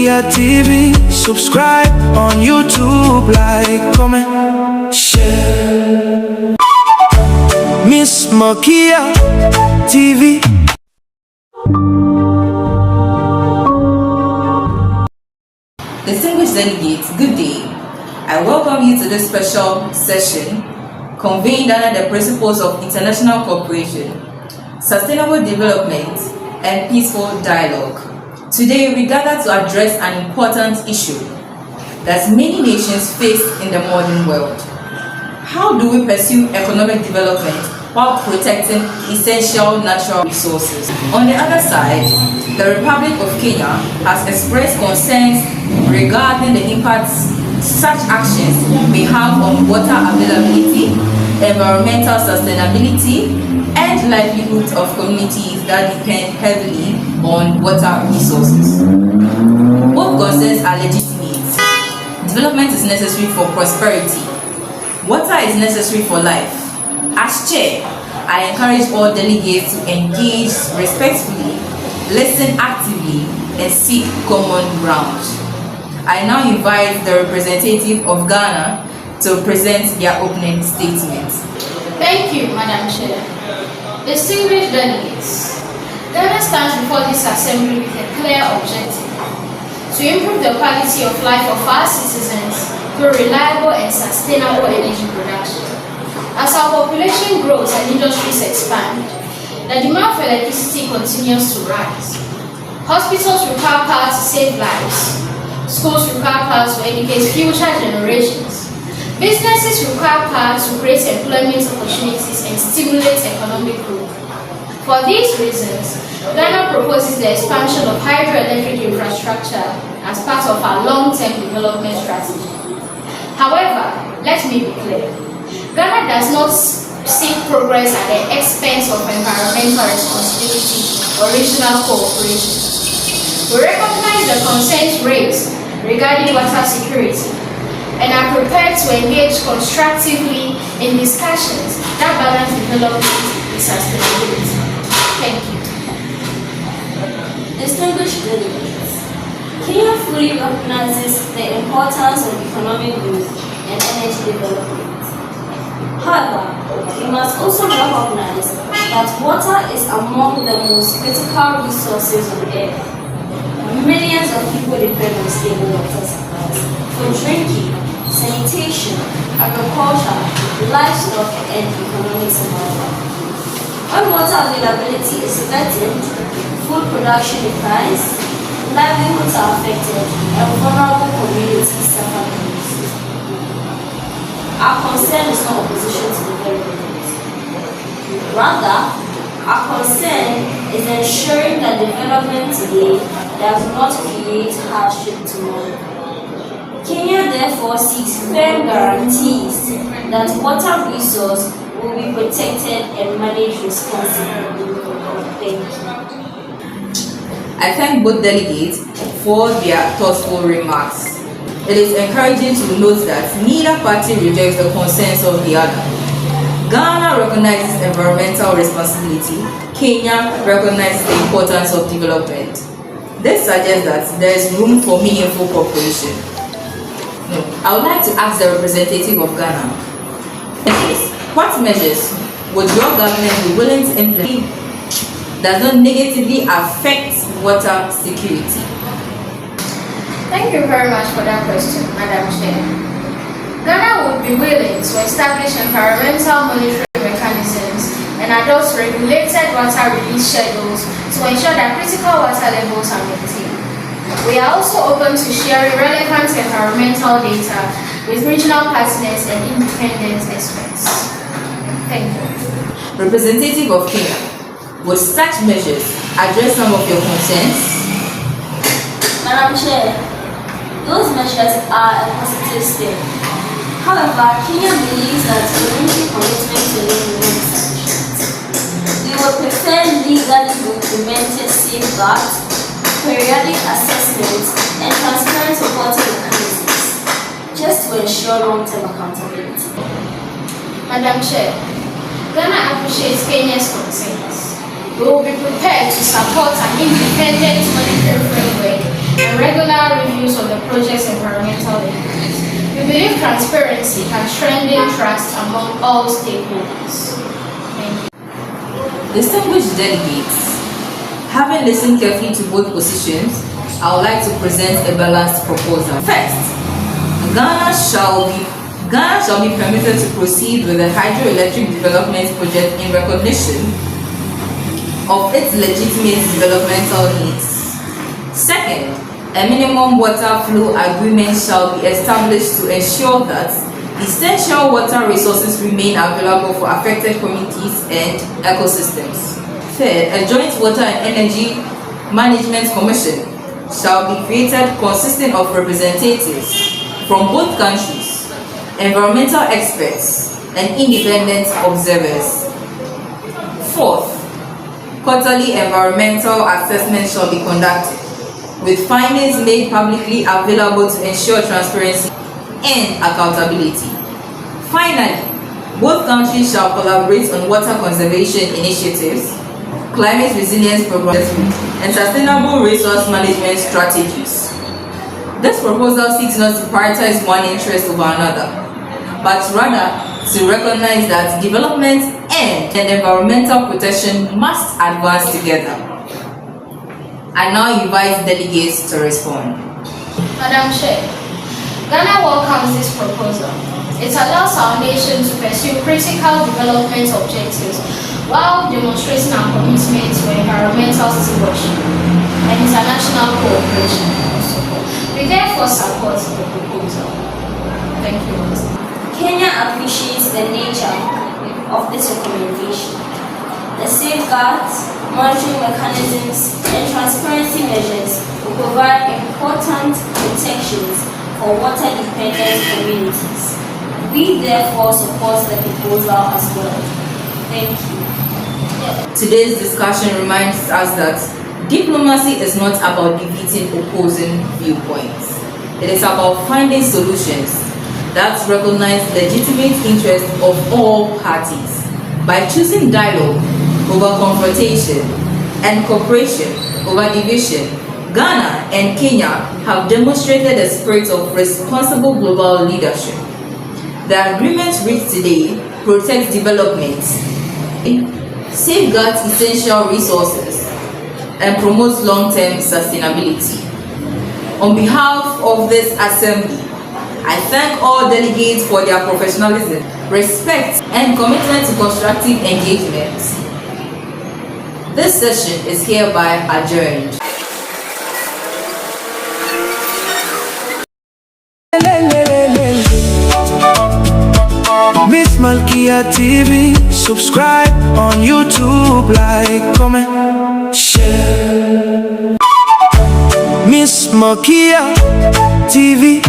Makia TV. Subscribe on YouTube, like, comment, share. Miss Makia TV. Distinguished delegates, good day. I welcome you to this special session convened under the principles of international cooperation, sustainable development, and peaceful dialogue. Today, we gather to address an important issue that many nations face in the modern world. How do we pursue economic development while protecting essential natural resources? On the other side, the Republic of Kenya has expressed concerns regarding the impacts such actions may have on water availability, environmental sustainability, and livelihoods of communities that depend heavily on water resources. Both concerns are legitimate. Development is necessary for prosperity. Water is necessary for life. As chair, I encourage all delegates to engage respectfully, listen actively, and seek common ground. I now invite the representative of Ghana to present their opening statement. Thank you, Madam Chair. Distinguished delegates, Ghana stands before this assembly with a clear objective: to improve the quality of life of our citizens through reliable and sustainable energy production. As our population grows and industries expand, the demand for electricity continues to rise. Hospitals require power to save lives. Schools require power to educate future generations. Businesses require power to create employment opportunities and stimulate economic growth. For these reasons, Ghana proposes the expansion of hydroelectric infrastructure as part of our long-term development strategy. However, let me be clear. Ghana does not seek progress at the expense of environmental responsibility or regional cooperation. We recognize the concerns raised regarding water security and are prepared to engage constructively in discussions that balance development with sustainability. Thank you. Distinguished delegates, Kenya fully recognizes the importance of economic growth and energy development. However, we must also recognize that water is among the most critical resources on earth. Millions of people depend on stable water supplies for drinking, sanitation, agriculture, livestock, and economic survival. When water availability is threatened, food production declines, livelihoods are affected, and vulnerable communities suffer the most. Our concern is not opposition to development. Rather, our concern is ensuring that development today does not create hardship tomorrow. Kenya therefore seeks firm guarantees that water resources will be protected and managed responsibly. Thank you. I thank both delegates for their thoughtful remarks. It is encouraging to note that neither party rejects the concerns of the other. Ghana recognizes environmental responsibility. Kenya recognizes the importance of development. This suggests that there is room for meaningful cooperation. I would like to ask the representative of Ghana, what measures would your government be willing to implement that don't negatively affect water security? Thank you very much for that question, Madam Chair. Ghana would be willing to establish environmental monitoring mechanisms and adopt regulated water release schedules to ensure that critical water levels are maintained. We are also open to sharing relevant environmental data with regional partners and independent experts. Thank you. Representative of Kenya, would such measures address some of your concerns? Madam Chair, those measures are a positive step. However, Kenya believes that community commitment to living is insufficient. We would prefer legally implemented safeguards, periodic assessments, and transparent reporting mechanisms, just to ensure long-term accountability. Madam Chair, Ghana appreciates Kenya's concerns. We will be prepared to support an independent monitoring framework and regular reviews of the project's environmental impact. We believe transparency can strengthen trust among all stakeholders. Thank you. Distinguished delegates, having listened carefully to both positions, I would like to present a balanced proposal. First, Ghana shall be permitted to proceed with the hydroelectric development project in recognition of its legitimate developmental needs. Second, a minimum water flow agreement shall be established to ensure that essential water resources remain available for affected communities and ecosystems. Third, a joint water and energy management commission shall be created consisting of representatives from both countries, environmental experts, and independent observers. Fourth, quarterly environmental assessment shall be conducted, with findings made publicly available to ensure transparency and accountability. Finally, both countries shall collaborate on water conservation initiatives, climate resilience programs, and sustainable resource management strategies. This proposal seeks not to prioritize one interest over another, but rather to recognize that development and environmental protection must advance together. I now invite delegates to respond. Madam Chair, Ghana welcomes this proposal. It allows our nation to pursue critical development objectives while demonstrating our commitment to environmental stewardship and international cooperation. We therefore support the proposal. Thank you. Kenya appreciates the nature of this recommendation. The safeguards, monitoring mechanisms, and transparency measures will provide important protections for water-dependent communities. We therefore support the proposal as well. Thank you. Today's discussion reminds us that diplomacy is not about defeating opposing viewpoints. It is about finding solutions that recognize legitimate interests of all parties. By choosing dialogue over confrontation and cooperation over division, Ghana and Kenya have demonstrated a spirit of responsible global leadership. The agreement reached today protects development, safeguards essential resources, and promotes long-term sustainability. On behalf of this assembly, I thank all delegates for their professionalism, respect, and commitment to constructive engagement. This session is hereby adjourned. Miss Malkia TV, subscribe on YouTube, like, comment, share. Miss Malkia TV.